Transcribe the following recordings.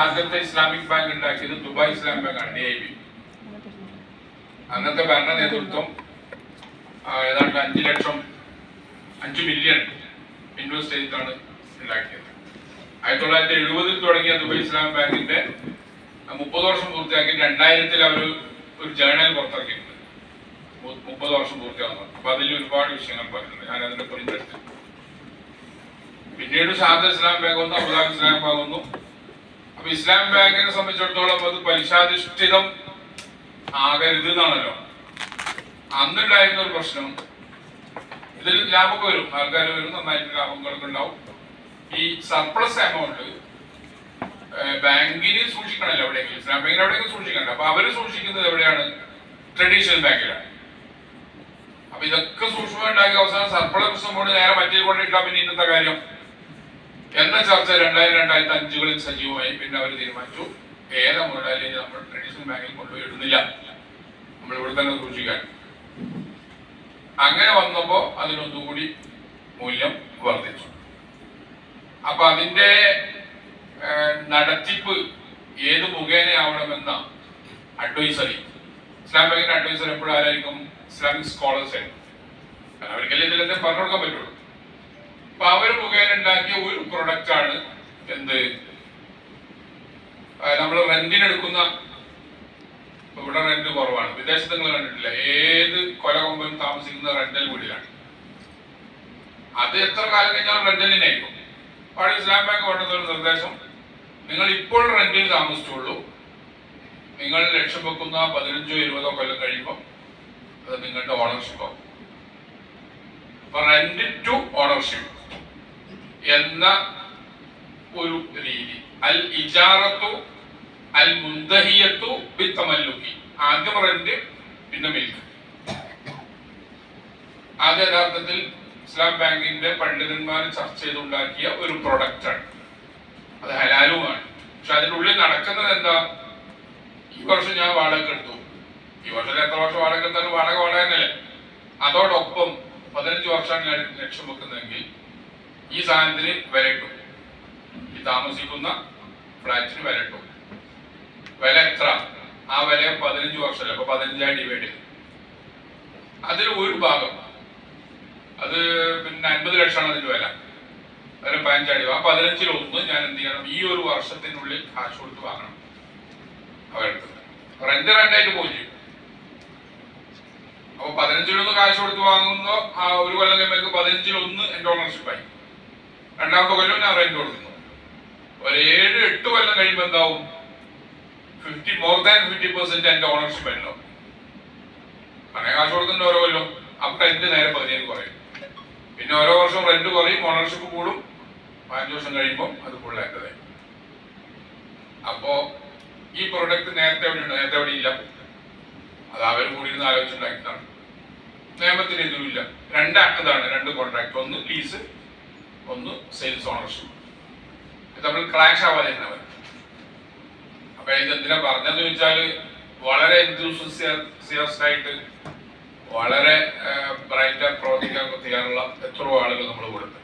ആദ്യത്തെ Islamic bank ഉണ്ടാക്കിയത് Dubai Islamic ബാങ്കാണ്, DIB. അന്നത്തെ ഭരണ നേതൃത്വം ഏതാണ്ട് 5 മില്യൺ ഇൻവെസ്റ്റ് ചെയ്തിട്ടാണ് ഉണ്ടാക്കിയത്. 1970 തുടങ്ങിയ ദുബായ് ഇസ്ലാമിക് ബാങ്കിന്റെ 30 വർഷം പൂർത്തിയാക്കി 2000 അവർ ഒരു ജേണൽ പുറത്തിറക്കിയിട്ടുണ്ട്. 30 വർഷം പൂർത്തിയാകുന്നു. അപ്പൊ അതിൽ ഒരുപാട് വിഷയങ്ങൾ പറയുന്നുണ്ട്. ഞാൻ അതിന്റെ പുറത്ത് പിന്നീട് ഷാദ ഇസ്ലാമിക് ബാങ്ക് വന്നു, അബുദാബി ഇസ്ലാമിക് ബാങ്ക് വന്നു. അപ്പൊ ഇസ്ലാമിക് ബാങ്കിനെ സംബന്ധിച്ചിടത്തോളം അത് പലിശാധിഷ്ഠിതം ആകരുത് എന്നാണല്ലോ. അന്നുണ്ടായിരുന്ന ഒരു പ്രശ്നം, ഇതിൽ ലാഭമൊക്കെ വരും, ആൾക്കാർ വരും, നന്നായിട്ട് ലാഭങ്ങളൊക്കെ ഉണ്ടാവും. ഈ സർപ്ലസ് എമൗണ്ട് ബാങ്കിന് സൂക്ഷിക്കണല്ലോ, എവിടെയെങ്കിലും ഇസ്ലാം ബാങ്കിന് എവിടെയെങ്കിലും സൂക്ഷിക്കണ്ട. അപ്പൊ അവര് സൂക്ഷിക്കുന്നത് എവിടെയാണ്? ട്രഡീഷണൽ ബാങ്കിലാണ്. അപ്പൊ ഇതൊക്കെ സൂക്ഷ്മം ഉണ്ടാക്കി അവസാനം സർപ്ലസ് എമൗണ്ട് നേരെ മറ്റേ കൊണ്ടിട്ടാ പിന്നെ ഇന്നത്തെ കാര്യം എന്ന ചർച്ച 2000-2005 സജീവമായി. പിന്നെ അവർ തീരുമാനിച്ചു ഏതാ മുതലാളി നമ്മൾ ട്രഡീഷണൽ ബാങ്കിൽ കൊണ്ടുപോയി ഇടുന്നില്ല, നമ്മൾ ഇവിടെ തന്നെ സൂക്ഷിക്കാൻ. അങ്ങനെ വന്നപ്പോ അതിനൊന്നുകൂടി മൂല്യം വർദ്ധിച്ചു. അപ്പൊ അതിന്റെ നടത്തിപ്പ് ഏത് മുഖേനയാവണമെന്ന അഡ്വൈസറി, ഇസ്ലാം ബാങ്കിന്റെ അഡ്വൈസറി എപ്പോഴും ആരായിരിക്കും? ഇസ്ലാമിക് സ്കോളേഴ്സ് ആയിരിക്കും. അവർക്കല്ലേ ഇതിലെന്തേ പറഞ്ഞു കൊടുക്കാൻ പറ്റുള്ളൂ. അപ്പൊ അവർ മുഖേന ഉണ്ടാക്കിയ ഒരു പ്രൊഡക്റ്റ് ആണ് എന്ത്, നമ്മൾ റെന്റിനെടുക്കുന്ന, ഇവിടെ റെന്റ് കുറവാണ്, വിദേശത്ത് നിങ്ങൾ കണ്ടിട്ടില്ല, ഏത് കൊലകൊമ്പനും താമസിക്കുന്ന റെന്റൽ വീടിലാണ്. അത് എത്ര കാലം കഴിഞ്ഞാൽ റെന്റലിനായിരിക്കും. അവിടെ ഇസ്ലാം ബാങ്ക് കൊണ്ടുവന്ന നിർദ്ദേശം, നിങ്ങൾ ഇപ്പോൾ റെന്റിൽ താമസിച്ചുള്ളൂ, നിങ്ങൾ ലക്ഷ്യം വെക്കുന്ന 15-20 കൊല്ലം കഴിയുമ്പോൾ അത് നിങ്ങളുടെ ഓണർഷിപ്പ് ആവും. അപ്പൊ റെന്റ് ടു ഓണർഷിപ്പ് എന്ന ഒരു രീതി, അൽ ഇജാറത്തു അൽ മുന്തഹിയത്തു ബിത്തമല്ലുക്കി, ആദ്യം റെന്റ് പിന്നെ മിൽക്ക്. അത് യഥാർത്ഥത്തിൽ ഇസ്ലാം ബാങ്കിന്റെ പണ്ഡിതന്മാർ ചർച്ച ചെയ്തുണ്ടാക്കിയ ഒരു പ്രൊഡക്റ്റാണ്. അത് ഹലാലുമാണ്. പക്ഷെ അതിൻ്റെ ഉള്ളിൽ നടക്കുന്നത് എന്താ? ഈ വർഷം ഞാൻ വാടക എടുത്തു, ഈ വർഷത്തിൽ എത്ര വർഷം വാടക എടുത്താലും വാടക തന്നെയല്ലേ. അതോടൊപ്പം 15 വർഷം ഞാൻ ലക്ഷ്യം വെക്കുന്നെങ്കിൽ ഈ സാധനത്തിന് വില കിട്ടും, ഈ താമസിക്കുന്ന ഫ്ലാറ്റിന് വില കിട്ടും. വില എത്ര? ആ വില 15 വർഷമല്ല, അപ്പൊ 15 ഡിവൈഡ് ചെയ്യും. അതിൽ ഒരു ഭാഗം, അത് പിന്നെ 50 ലക്ഷമാണ് അതിന്റെ വില, അതിന് 15 അടി. ആ 15-1 ഞാൻ എന്ത് ചെയ്യണം? ഈ ഒരു വർഷത്തിനുള്ളിൽ കാശ് കൊടുത്ത് വാങ്ങണം. അവരെടുത്ത് റെന്റ് റെന്റായിട്ട് പോയി ചെയ്യും. അപ്പൊ 15-1 കാശ് കൊടുത്ത് വാങ്ങുമ്പോ ആ ഒരു കൊല്ലം കഴിയുമ്പോൾ 15-1 എന്റെ ഓണർഷിപ്പായി. രണ്ടാമത്തെ കൊല്ലം ഞാൻ റെന്റ് കൊടുക്കുന്നു. ഒരു 7-8 കൊല്ലം കഴിയുമ്പോൾ എന്താവും? more than 50% എന്റെ ഓണർഷിപ്പ് ഉണ്ടാവും. അങ്ങനെ കാശ് കൊടുക്കുന്ന ഓരോ കൊല്ലം. അപ്പൊ റെന്റ് നേരെ 15 കുറയും. പിന്നെ ഓരോ വർഷം റെന്റ് കുറയും, ഓണർഷിപ്പ് കൂടും. 5 വർഷം കഴിയുമ്പോൾ അത് ഫുള്ളായിട്ടതായി. അപ്പോ ഈ പ്രൊഡക്റ്റ് നേരത്തെ എവിടെ ഉണ്ട്? നേരത്തെ എവിടെ ഇല്ല. അത് അവർ കൂടി ഇരുന്ന് ആലോചിച്ചുണ്ടാക്കിയതാണ്. നിയമത്തിന് ഇതുമില്ല. 2 കോൺട്രാക്ട്, ഒന്ന് ലീസ്, ഒന്ന് സെയിൽസ് ഓണർഷിപ്പ്. ഇത് നമ്മൾ ക്രാഷ് ആവാതെ തന്നെ വരും. അപ്പൊ ഇത് എന്തിനാ പറഞ്ഞതെന്ന് വെച്ചാല് വളരെ എൻതൂസിയാസ്റ്റ് ആയിട്ട് വളരെ ബ്രൈറ്റായി പ്രവർത്തിക്കാൻ ചെയ്യാനുള്ള എത്രയോ ആളുകൾ നമ്മൾ കൊടുത്തു.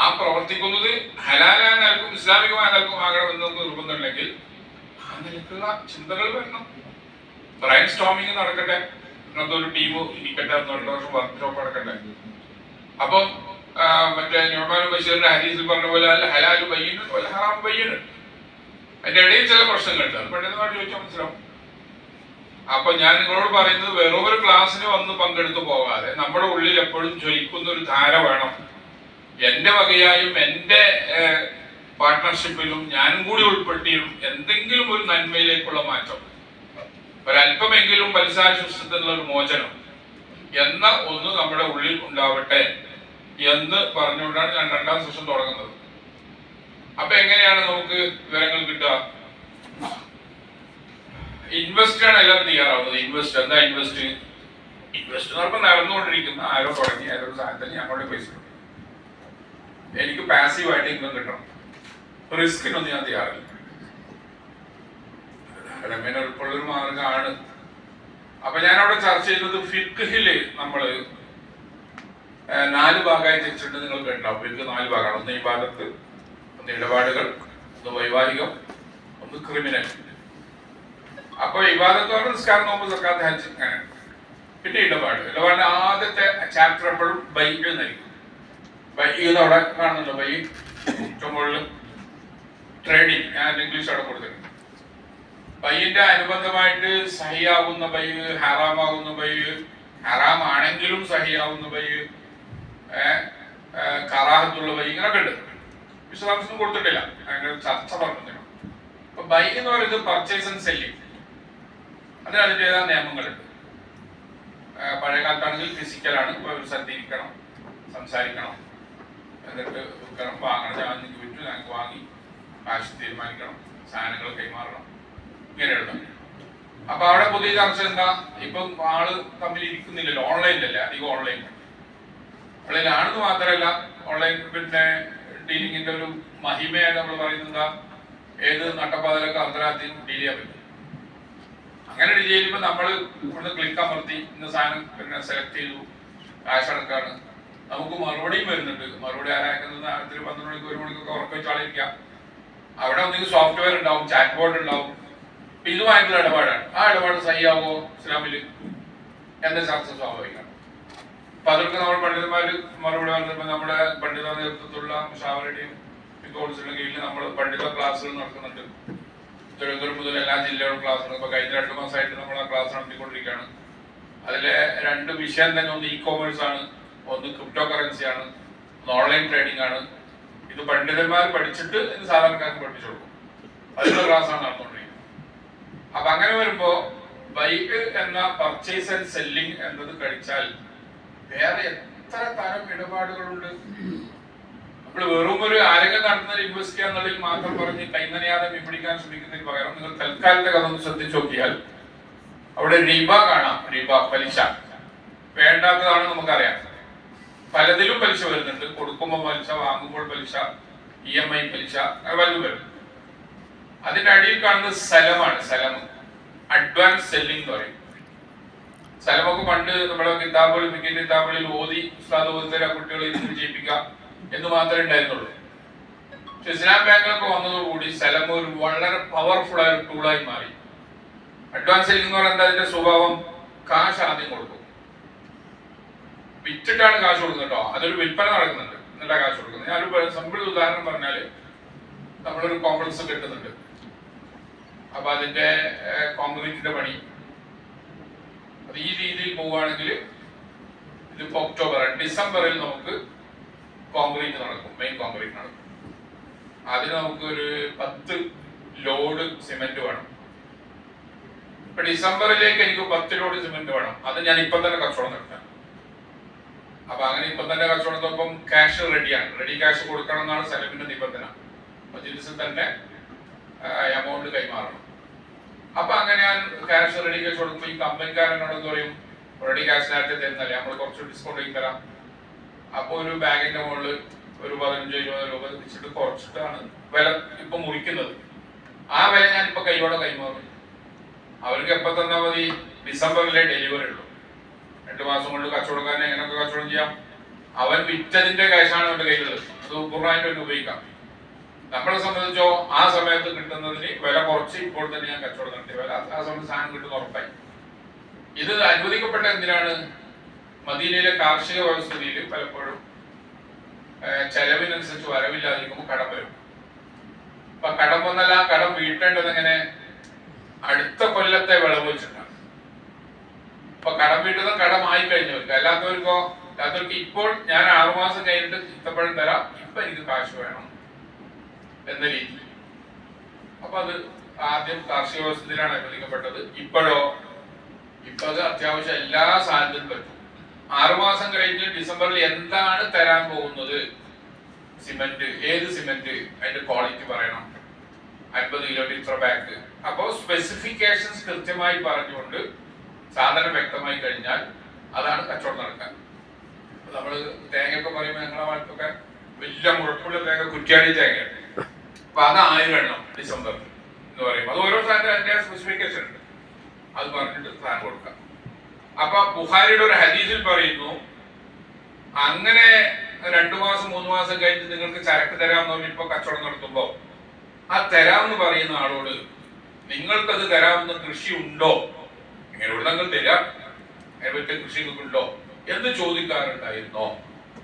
ആ പ്രവർത്തിക്കുന്നത് ഹലാലായ നിലക്കും ഇസ്ലാമികമായ നിലക്കും ആകണമെന്ന് നമുക്ക് നിർബന്ധമുണ്ടെങ്കിൽ ആ നിലക്കുള്ള ചിന്തകൾ വരണം. ബ്രെയിൻ സ്റ്റോമിങ് നടക്കട്ടെ, അങ്ങനത്തെ ഒരു ടീം ഇരിക്കട്ടെ, 2 വർഷം വർക്ക്ഷോപ്പ് നടക്കട്ടെ. അപ്പം മറ്റേ നുഅ്മാൻ ബഷീറിന്റെ ഹദീസിൽ പറഞ്ഞ പോലെ ഹലാലു ബയ്യിനുൻ വൽ ഹറാമു ബയ്യിനുൻ. അതിന്റെ ഇടയിൽ ചില പ്രശ്നങ്ങളുണ്ട്, അത് പെട്ടെന്ന് ചോദിച്ചാൽ മനസ്സിലാവും. അപ്പൊ ഞാൻ നിങ്ങളോട് പറയുന്നത്, വെറും ഒരു ക്ലാസ്സിന് വന്ന് പങ്കെടുത്തു പോകാതെ നമ്മുടെ ഉള്ളിൽ എപ്പോഴും ജ്വലിക്കുന്ന ഒരു ധാര വേണം. എന്റെ വകയായും എന്റെ പാർട്ട്ണർഷിപ്പിലും ഞാനും കൂടി ഉൾപ്പെട്ടിയും എന്തെങ്കിലും ഒരു നന്മയിലേക്കുള്ള മാറ്റം, ഒരല്പമെങ്കിലും പലിശാശ്വസത്തിനുള്ള ഒരു മോചനം എന്ന ഒന്ന് നമ്മുടെ ഉള്ളിൽ ഉണ്ടാവട്ടെ എന്ന് പറഞ്ഞുകൊണ്ടാണ് ഞാൻ 2ാം സെഷൻ തുടങ്ങുന്നത്. അപ്പൊ എങ്ങനെയാണ് നമുക്ക് വിവരങ്ങൾ കിട്ടുക? ഇൻവെസ്റ്റ് ആണ് എല്ലാവരും തയ്യാറാവുന്നത്. ഇൻവെസ്റ്റ് എന്താ? ഇൻവെസ്റ്റ് എന്ന് പറയുമ്പോൾ നടന്നുകൊണ്ടിരിക്കുന്ന ആരോ തുടങ്ങി ഏതൊരു സാധനത്തിന് ഞങ്ങളുടെ പൈസ കിട്ടും. എനിക്ക് പാസീവായിട്ട് ഇൻകം കിട്ടണം. റിസ്കിനൊന്നും ഞാൻ തയ്യാറില്ല. അക്കഡമിന് എളുപ്പമുള്ളൊരു മാർഗമാണ്. അപ്പൊ ഞാൻ അവിടെ ചർച്ച ചെയ്യുന്നത് ഫിഖ്ഹില് നമ്മള് 4 ഭാഗമായി തിരിച്ചിട്ട് നിങ്ങൾ കേട്ടോ. ഫിഖ് 4 ഭാഗമാണ്. ഒന്ന് ഇബാദത്ത്, ഒന്ന് ഇടപാടുകൾ, ഒന്ന് വൈവാഹികം, ഒന്ന് ക്രിമിനൽ. അപ്പൊ ഇബാദത്തോടെ നിസ്കാരം, നോമ്പ്, സക്കാത്ത്, ഹജ്ജ്, അങ്ങനെ. പിന്നെ ഇടപാടിന്റെ ആദ്യത്തെ ചാപ്റ്റർ എപ്പോഴും ബൈക്ക് എന്നായിരിക്കും. ബൈക്ക് അവിടെ കാണുന്നുണ്ടോ? ബൈ ഏറ്റവും മുകളിൽ ട്രേഡിങ്, ഞാൻ ഇംഗ്ലീഷ് അവിടെ കൊടുത്തിട്ടുണ്ട്. ബൈന്റെ അനുബന്ധമായിട്ട് സഹിയാവുന്ന ബൈ, ഹറാമാകുന്ന ബൈ, ഹറാമാണെങ്കിലും സഹിയാവുന്ന ബൈ, കറാഹത്തുള്ള ബൈ, ഇങ്ങനൊക്കെ ഉണ്ട്. വിശദാംശം കൊടുത്തിട്ടില്ല, അതിന്റെ ചർച്ച പറഞ്ഞില്ല. അപ്പൊ ബൈ എന്ന് പറയുന്നത് പർച്ചേസ് ആൻഡ് സെല്ലിങ്, അതിന് അതിൻ്റെതായ നിയമങ്ങളുണ്ട്. പഴയ കാലത്താണെങ്കിൽ ഫിസിക്കലാണ്, സഞ്ചരിക്കണം, സംസാരിക്കണം, എന്നിട്ട് വിൽക്കണം, വാങ്ങണം, ഞാൻ നിങ്ങൾക്ക് വിറ്റു, ഞങ്ങൾക്ക് വാങ്ങി, കാശ് തീരുമാനിക്കണം, സാധനങ്ങൾ കൈമാറണം, ഇങ്ങനെയുള്ള. അപ്പൊ അവിടെ പുതിയ ചർച്ച എന്താ? ഇപ്പം ആള് തമ്മിൽ ഇരിക്കുന്നില്ലല്ലോ, ഓൺലൈനിലല്ലേ, അധികം ഓൺലൈനാണെന്ന് മാത്രമല്ല, ഓൺലൈൻ പിന്നെ ഡീലിങ്ങിന്റെ ഒരു മഹിമയാണ് നമ്മൾ പറയുന്നത്. എന്താ? ഏത് നട്ടപ്പാതലൊക്കെ അർദ്ധരാത്രി ഡീൽ ചെയ്യാൻ പറ്റും. അങ്ങനെ ഡീൽ ചെയ്യുമ്പോൾ നമ്മൾ ഇവിടുന്ന് ക്ലിക്ക് അമർത്തി ഇന്ന സാധനം പിന്നെ സെലക്ട് ചെയ്തു, കാശ് അടക്കാണ്. നമുക്ക് മറുപടിയും വരുന്നുണ്ട്. മറുപടി ആരാക്കുന്നത് രാത്രി 12 മണിക്ക് 1 മണിക്കൊക്കെ ഉറക്കം വെച്ചാളിരിക്കാം. അവിടെ ഒന്നെങ്കിൽ സോഫ്റ്റ്വെയർ ഉണ്ടാവും, ചാറ്റ് ബോർഡ് ഉണ്ടാവും. ഇതുമായിട്ടുള്ള ഇടപാടാണ്. ആ ഇടപാട് സഹിയാവോ ഇസ്ലാമില് എന്ന ചർച്ച സ്വാഭാവികമാണ്. അപ്പൊ അതൊക്കെ നമ്മൾ പണ്ഡിതന്മാര് മറുപടി പറഞ്ഞപ്പോൾ നമ്മുടെ പണ്ഡിത നേതൃത്വത്തിലുള്ള മുഷാവറയുടെയും കൗൺസിലിന്റെ കീഴിൽ നമ്മൾ പണ്ഡിത ക്ലാസ്സുകൾ നടത്തുന്നുണ്ട്. തിരുവനന്തപുരം മുതൽ എല്ലാ ജില്ലകളും ക്ലാസ്സുകൾ. ഇപ്പൊ കഴിഞ്ഞ 2 മാസമായിട്ട് നമ്മൾ ആ ക്ലാസ് നടത്തിക്കൊണ്ടിരിക്കുകയാണ്. അതിലെ 2 വിഷയം തന്നെ, ഒന്ന് ഇ കോമേഴ്സ് ആണ്, ഒന്ന് ക്രിപ്റ്റോ കറൻസി ആണ്, ഒന്ന് ഓൺലൈൻ ട്രേഡിംഗ് ആണ്. ഇത് പണ്ഡിതന്മാർ പഠിച്ചിട്ട് ഇത് സാധാരണക്കാർക്ക് പഠിപ്പിച്ചു കൊടുക്കും. അതിനുള്ള ക്ലാസ്സാണ് നടന്നുകൊണ്ടിരിക്കുന്നത്. അപ്പൊ അങ്ങനെ വരുമ്പോ ബൈക്ക് എന്ന പർച്ചേസ് ആൻഡ് സെല്ലിംഗ് എന്നത് കഴിച്ചാൽ വേറെ എത്ര തരം ഇടപാടുകളുണ്ട്. നമ്മൾ വെറും ഒരു ആരെങ്കിലും നടത്തുന്നതിൽ ഇൻവെസ്റ്റ് ചെയ്യുക എന്നുള്ളതിൽ മാത്രം പറഞ്ഞ് കൈനനയാതെ പിടിക്കാൻ ശ്രമിക്കുന്നതിന് പകരം നിങ്ങൾ തൽക്കാലത്തെ കഥ ഒന്ന് ശ്രദ്ധിച്ചു നോക്കിയാൽ അവിടെ റിബ കാണാം. റിബ, പലിശ വേണ്ടാത്തതാണ് നമുക്കറിയാം. പലതിലും പലിശ വരുന്നുണ്ട്. കൊടുക്കുമ്പോൾ പലിശ, വാങ്ങുമ്പോൾ പലിശ, EMI പലിശ, അങ്ങനെ പലതും വരും. അതിന്റെ അടിയിൽ കാണുന്നത് സലമാണ്. സലം, അഡ്വാൻസ് സെല്ലിംഗ് എന്ന് പറയും. സലമൊക്കെ പണ്ട് നമ്മുടെ കിതാബുകളിൽ, മിക്ക കിതാബുകളിൽ ഓതി ഉസ്താദ് ഓതിത്തര കുട്ടികളെ ഇരുന്ന് ചെയ്യിപ്പിക്കാം എന്ന് മാത്രമേ ഉണ്ടായിരുന്നുള്ളൂ. പക്ഷെ ഇസ്ലാം ബാങ്കൊക്കെ വന്നതോടുകൂടി സലം ഒരു വളരെ പവർഫുൾ ആയ ഒരു ടൂളായി മാറി. അഡ്വാൻസ് സെല്ലിംഗ് എന്ന് പറയുന്നത് അതിന്റെ സ്വഭാവം, കാശ് ആദ്യം കൊടുക്കും, വിറ്റിട്ടാണ് കാശ് കൊടുക്കുന്നത് കേട്ടോ. അതൊരു വിൽപ്പന നടക്കുന്നുണ്ട്, എന്നിട്ടാ കാശ് കൊടുക്കുന്നത്. ഞാനൊരു സിമ്പിൾ ഉദാഹരണം പറഞ്ഞാല്, നമ്മളൊരു കോംപ്ലക്സ് കിട്ടുന്നുണ്ട്. അപ്പൊ അതിന്റെ കോൺക്രീറ്റിന്റെ പണി അത് ഈ രീതിയിൽ പോവുകയാണെങ്കിൽ ഇതിപ്പോ ഒക്ടോബർ, ഡിസംബറിൽ നമുക്ക് കോൺക്രീറ്റ് നടക്കും, മെയിൻ കോൺക്രീറ്റ് നടക്കും. അതിന് നമുക്ക് ഒരു 10 ലോഡ് സിമെന്റ് വേണം. ഇപ്പൊ ഡിസംബറിലേക്ക് എനിക്ക് 10 ലോഡ് സിമെന്റ് വേണം. അത് ഞാൻ ഇപ്പൊ തന്നെ കച്ചവടം നടത്താം. അപ്പൊ അങ്ങനെ ഇപ്പൊ തന്നെ കച്ചവടത്തോടൊപ്പം ക്യാഷ് റെഡിയാണ്. റെഡി ക്യാഷ് കൊടുക്കണം എന്നാണ് സലമിന്റെ നിബന്ധന. മജ്‌ലിസിൽ തന്നെ എമൗണ്ട് കൈമാറണം. അപ്പൊ അങ്ങനെ ഞാൻ ക്യാഷ് റെഡി ക്യാഷ് കൊടുക്കുമ്പോൾ ഈ കമ്പനിക്കാരനോട് എന്ത് പറയും? റെഡി ക്യാഷ് നേരത്തെ തരുന്നല്ലേ, നമ്മൾ കുറച്ച് ഡിസ്കൗണ്ട് ചെയ്ത് തരാം. അപ്പൊ ഒരു ബാഗിന്റെ മുകളിൽ ഒരു 15-20 രൂപ വെച്ചിട്ട് കുറച്ചിട്ടാണ് വില ഇപ്പൊ മുറിക്കുന്നത്. ആ വില ഞാൻ ഇപ്പൊ കൈയോടെ കൈമാറും. അവർക്ക് എപ്പോ തന്നാൽ മതി? ഡിസംബറിലെ ഡെലിവറി ഉള്ളൂ. 2 മാസം കൊണ്ട് കച്ചവടക്കാരനെ എങ്ങനെയൊക്കെ കച്ചവടം ചെയ്യാം. അവൻ വിറ്റതിന്റെ കാശാണ് അവന്റെ കയ്യിലുള്ളത്. അത് പൂർണ്ണമായിട്ട് ഉപയോഗിക്കാം. നമ്മളെ സംബന്ധിച്ചോ ആ സമയത്ത് കിട്ടുന്നതിന് വില കുറച്ച് ഇപ്പോൾ തന്നെ ഞാൻ കച്ചവടം നടത്തിയ വില ആ സമയത്ത് സാധനം കിട്ടുന്ന ഉറപ്പായി. ഇത് അനുവദിക്കപ്പെട്ട എന്തിനാണ്? മദീനയിലെ കാർഷിക വ്യവസ്ഥയിൽ പലപ്പോഴും ചെലവിനനുസരിച്ച് വരവില്ലാതിരിക്കുമ്പോൾ കടം വരും. അപ്പൊ കടം വന്നാൽ ആ കടം വീട്ടേണ്ടത് എങ്ങനെ? അടുത്ത കൊല്ലത്തെ വിളവ് വെച്ചിട്ടാണ്. അപ്പൊ കടം വീട്ടുന്ന കടമായി കഴിഞ്ഞവർക്ക്, അല്ലാത്തവർക്ക് ഇപ്പോൾ ഞാൻ 6 മാസം കഴിഞ്ഞിട്ട് ഇത്തപ്പഴം തരാം, ഇപ്പൊ എനിക്ക് കാശ് വേണം എന്ന രീതി. അപ്പൊ അത് ആദ്യം കാർഷിക വ്യവസ്ഥയിലാണ് അനുവദിക്കപ്പെട്ടത്. ഇപ്പോഴോ അത് അത്യാവശ്യം എല്ലാ സാധനത്തിനും പറ്റും. 6 മാസം കഴിഞ്ഞ് ഡിസംബറിൽ എന്താണ് തരാൻ പോകുന്നത്? സിമെന്റ്, ഏത് സിമെന്റ്, അതിന്റെ ക്വാളിറ്റി പറയണം, 50 കിലോ ഇത്ര ബാഗ്. അപ്പോ സ്പെസിഫിക്കേഷൻസ് കൃത്യമായി പറഞ്ഞുകൊണ്ട് സാധനം വ്യക്തമായി കഴിഞ്ഞാൽ അതാണ് കച്ചവടം നടക്കാൻ. നമ്മള് തേങ്ങയൊക്കെ പറയുമ്പോൾ ഞങ്ങളെ നാട്ടിലൊക്കെ വലിയ മുഴപ്പുള്ള തേങ്ങ, കുറ്റ്യാടി തേങ്ങയാണ്. അപ്പൊ അത് 1000 എണ്ണം ഡിസംബറിൽ എന്ന് പറയുമ്പോൾ അത് ഓരോ സാധനം അതിന്റെ സ്പെസിഫിക്കേഷൻ ഉണ്ട്. അത് പറഞ്ഞിട്ട് സാധനം കൊടുക്കാം. അപ്പൊ ബുഖാരിയുടെ ഒരു ഹദീസിൽ പറയുന്നു, അങ്ങനെ 2 മാസം 3 മാസം കഴിഞ്ഞ് നിങ്ങൾക്ക് ചരക്ക് തരാമെന്ന് പറഞ്ഞ് ഇപ്പൊ കച്ചവടം നടത്തുമ്പോ ആ തരാമെന്ന് പറയുന്ന ആളോട് നിങ്ങൾക്കത് തരാമെന്ന് കൃഷി ഉണ്ടോ, നിങ്ങളോട് നിങ്ങൾ തരാം, അതിനെ പറ്റിയ കൃഷി ഉണ്ടോ എന്ന് ചോദിക്കാറുണ്ടായിരുന്നോ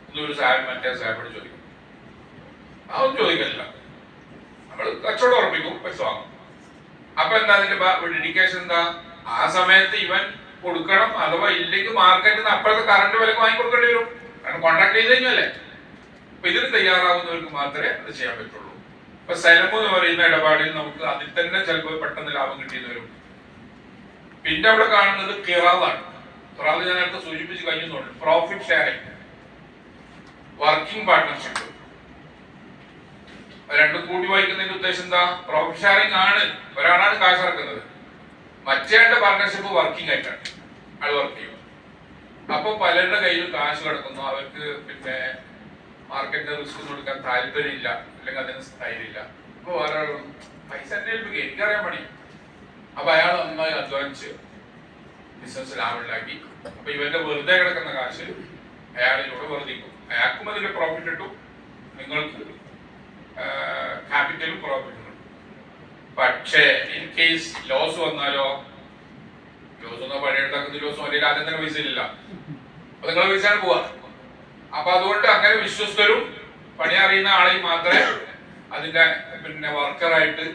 എന്നൊരു സാഹചര്യം മറ്റേ സാഹിബോട് ചോദിക്കും. അതൊന്നും ചോദിക്കില്ല. നമ്മൾ കച്ചവടം ഉറപ്പിക്കും, പൈസ വാങ്ങും. അപ്പൊ എന്താ അതിന്റെ ഡെഡിക്കേഷൻ എന്താ? ആ സമയത്ത് ഇവൻ കൊടുക്കണം, അഥവാ ഇല്ലെങ്കിൽ മാർക്കറ്റിൽ നിന്ന് അപ്പോഴത്തെ കറണ്ട് വിലക്ക് വാങ്ങി കൊടുക്കേണ്ടി വരും. കാരണം കോൺട്രാക്ട് ചെയ്ത് കഴിഞ്ഞല്ലേ. അപ്പൊ ഇതിന് തയ്യാറാവുന്നവർക്ക് മാത്രമേ അത് ചെയ്യാൻ പറ്റുള്ളൂ. ഇപ്പൊ സലമു എന്ന് പറയുന്ന ഇടപാടിൽ നമുക്ക് അതിൽ തന്നെ ചിലപ്പോൾ പെട്ടെന്ന് ലാഭം കിട്ടിയെന്ന് വരും. പിന്നെ അവിടെ കാണുന്നത് കിറാദാണ്. കിറാദ് ഞാൻ നേരത്തെ സൂചിപ്പിച്ച് കഴിഞ്ഞുണ്ട്. പ്രോഫിറ്റ് ഷെയറിംഗ്, വർക്കിംഗ് പാർട്ട്ണർഷിപ്പ്, രണ്ടും കൂടി വായിക്കുന്നതിന്റെ ഉദ്ദേശം എന്താ? പ്രോഫിറ്റ് ഷെയറിംഗ് ആണ്, ഒരാളാണ് കാശ് ഇറക്കുന്നത്, മറ്റേയാളുടെ പാർട്ട്ണർഷിപ്പ് വർക്കിംഗ് ആയിട്ടാണ്, ആൾ വർക്ക് ചെയ്യും. അപ്പൊ പലരുടെ കയ്യിൽ കാശ് കിടക്കുന്നു, അവർക്ക് പിന്നെ മാർക്കറ്റിന്റെ റിസ്ക് കൊടുക്കാൻ താല്പര്യമില്ല, അല്ലെങ്കിൽ അതിന് സ്ഥൈര്യമില്ല. അപ്പൊ വേറെ പൈസ എന്നെ ഏൽപ്പിക്കുക, എനിക്കറിയാൻ പണി. അപ്പൊ അയാൾ നന്നായി അധ്വാനിച്ച് ബിസിനസ് ലാഭം ഉണ്ടാക്കി. അപ്പൊ ഇവന്റെ വെറുതെ കിടക്കുന്ന കാശ് അയാളിലൂടെ വർദ്ധിക്കും. അയാൾക്കും അതിന്റെ പ്രോഫിറ്റ് കിട്ടും, നിങ്ങൾക്ക് ക്യാപിറ്റലും പ്രോഫിറ്റ് കിട്ടും. പക്ഷേ ഇൻ കേസ് ലോസ് വന്നാലോ, ലോസ് ഒന്നും പണിയെടുത്താക്കുന്ന ലോസ് അല്ലെങ്കിൽ ആദ്യം തന്നെ പൈസ ഇല്ല, അപ്പൊ നിങ്ങളെ പൈസയാണ് പോവാ. അപ്പൊ അതുകൊണ്ട് അങ്ങനെ വിശ്വസ്തരും പണി അറിയുന്ന ആളെയും മാത്രമേ അതിന്റെ പിന്നെ വർക്കറായിട്ട്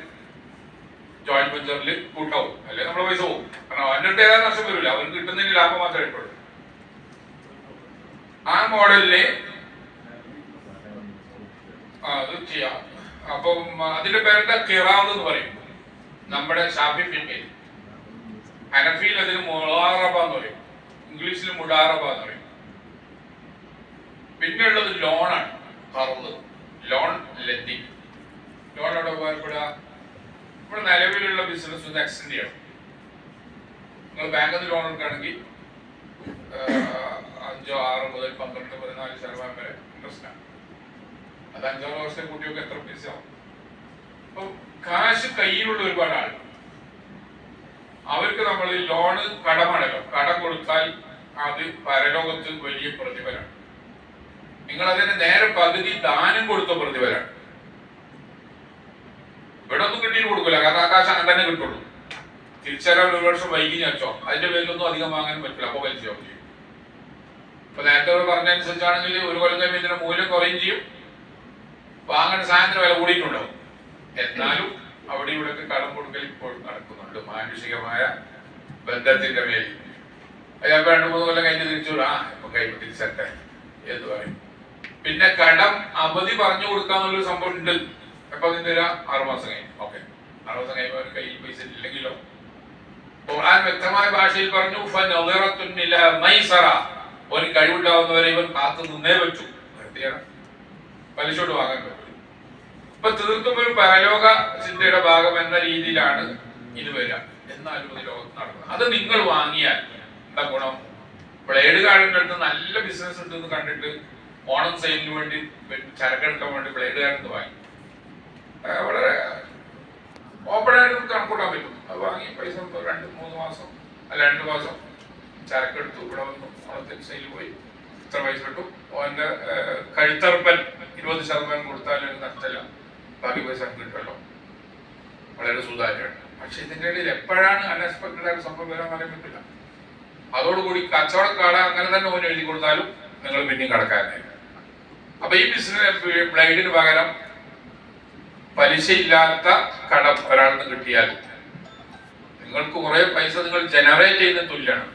ജോയിന്റ് വെഞ്ചറിൽ കൂട്ടാവും, അല്ലെങ്കിൽ നമ്മളെ പൈസ പോകും. കാരണം അവന്റെ ഏതാ നഷ്ടം വരില്ല, അവർക്ക് കിട്ടുന്നതിന് ലാഭം മാത്രമേ കിട്ടുള്ളൂ. ആ മോഡലില് അത് ചെയ്യാം. അപ്പം അതിന്റെ പേരെന്താ? കിറാദ് എന്ന് പറയും. നമ്മുടെ ഷാഫി ഫിക്കയിൽ, ഹനഫിയിൽ അതിന് മുളാറബ എന്ന് പറയും, ഇംഗ്ലീഷിൽ മുഡാറബ എന്ന് പറയും. പിന്നെ ഉള്ളത് ലോണാണ്, കർദ്, ലോൺ ലെൻഡിങ്. ലോൺ എവിടെ ഉപകാരപ്പെടുക? നമ്മുടെ നിലവിലുള്ള ബിസിനസ് ഒന്ന് എക്സ്റ്റെൻഡ് ചെയ്യണം. നിങ്ങൾ ബാങ്കിൽ നിന്ന് ലോൺ എടുക്കുകയാണെങ്കിൽ 5, 6 മുതൽ 12, 14% വരെ ഇൻട്രസ്റ്റ് ആണ്. അത് 5-6 വർഷം കൂട്ടിയൊക്കെ എത്ര പൈസ ആവും? അപ്പൊ കാശ് കയ്യിലുള്ള ഒരുപാട് ആൾ, അവർക്ക് നമ്മൾ ലോണ് കടമാണല്ലോ, കടം കൊടുത്താൽ അത് പരലോകത്ത് വലിയ പ്രതിഫലമാണ്. നിങ്ങൾ അതിന് നേരെ പകുതി ദാനം കൊടുത്ത പ്രതിഫലമാണ്. ഇവിടെ ഒന്നും കിട്ടിയിട്ട് കൊടുക്കില്ല, കാരണം ആ കാശ് അങ്ങനെ തന്നെ കിട്ടുള്ളൂ. തിരിച്ചറിയാൻ 1 വർഷം വൈകി വെച്ചോ, അതിന്റെ പേരിലൊന്നും അധികം വാങ്ങാനും പറ്റില്ല, അപ്പൊ വലിച്ചാവും ചെയ്യും. ഇപ്പൊ നേരത്തെ പറഞ്ഞനുസരിച്ചാണെങ്കിൽ 1 കൊല്ലം കഴിയുമ്പോൾ ഇതിന്റെ മൂല്യം കുറയും ചെയ്യും, വാങ്ങുന്ന സാധനത്തിന് വില കൂടിയിട്ടുണ്ടാവും. എന്നാലും അവിടെ ഇവിടെയൊക്കെ കടം കൊടുക്കൽ ഇപ്പോൾ നടക്കുന്നുണ്ട്, മാനുഷികമായ ബന്ധത്തിന്റെ മേലിൽ. ചിലപ്പോൾ 2-3 കൊല്ലം കഴിഞ്ഞ് തിരിച്ചു ഇപ്പൊ കൈപ്പ് തിരിച്ചട്ടെ എന്ന് പറയും. പിന്നെ കടം അവധി പറഞ്ഞു കൊടുക്കാന്നുള്ളൊരു സംഭവം ഉണ്ട്. എപ്പൊ അതിന്റെ 6 മാസം കഴിഞ്ഞു, ഓക്കെ, 6 മാസം കഴിയുമ്പോൾ അവര് കയ്യിൽ പൈസ ഇല്ലെങ്കിലോ, ഖുർആൻ വ്യക്തമായ ഭാഷയിൽ പറഞ്ഞു, ഒരു കഴിവുണ്ടാവുന്നവരെ ഇവൻ കാത്തു നിന്നേ പറ്റൂ, പലിശോട്ട് വാങ്ങാൻ പറ്റും. ഇപ്പൊ തീർത്തും ഒരു പരലോക ചിന്തയുടെ ഭാഗം എന്ന രീതിയിലാണ് ഇത് വരിക. എന്നാലും ഇത് ലോകത്ത് നടക്കുന്നത്. അത് നിങ്ങൾ വാങ്ങിയാൽ എന്താ ഗുണം? ബ്ലേഡ് കാർഡിന്റെ അടുത്ത് നല്ല ബിസിനസ് ഉണ്ടെന്ന് കണ്ടിട്ട് ഓണം സെയിലിന് വേണ്ടി ചരക്കെടുക്കാൻ വേണ്ടി ബ്ലേഡ് കാർഡ് വാങ്ങി, വളരെ ഓപ്പൺ ആയിട്ട് കണക്കൂട്ടാൻ പറ്റും. അത് വാങ്ങി പൈസ 2-3 മാസം അല്ല 2 മാസം ചരക്കെടുത്തു, ഇവിടെ വന്നു, ഓണത്തിന് സെയിൽ പോയി, ഇത്ര പൈസ കിട്ടും. അവന്റെ കഴുത്തറുപ്പൻ 20% കൊടുത്താൽ നഷ്ടമില്ല, ബാക്കി പൈസ കിട്ടുമല്ലോ, വളരെ സുതാര്യമാണ്. പക്ഷെ ഇതിന്റെ ഇടയിൽ എപ്പോഴാണ് അൺഎക്സ്പെക്ടഡ് ആയിട്ട് സംഭവം വരാൻ പറയാൻ പറ്റില്ല. അതോടുകൂടി കച്ചവടക്കാട അങ്ങനെ തന്നെ ഓന് എഴുതി കൊടുത്താലും നിങ്ങൾ പിന്നെയും കടക്കാനായി. അപ്പൊ ഈ ബിസിനസ് ബ്ലൈഡിന് പകരം പലിശയില്ലാത്ത കടം ഒരാളിന് കിട്ടിയാൽ നിങ്ങൾക്ക് കുറെ പൈസ നിങ്ങൾ ജനറേറ്റ് ചെയ്യുന്ന തുല്യമാണ്.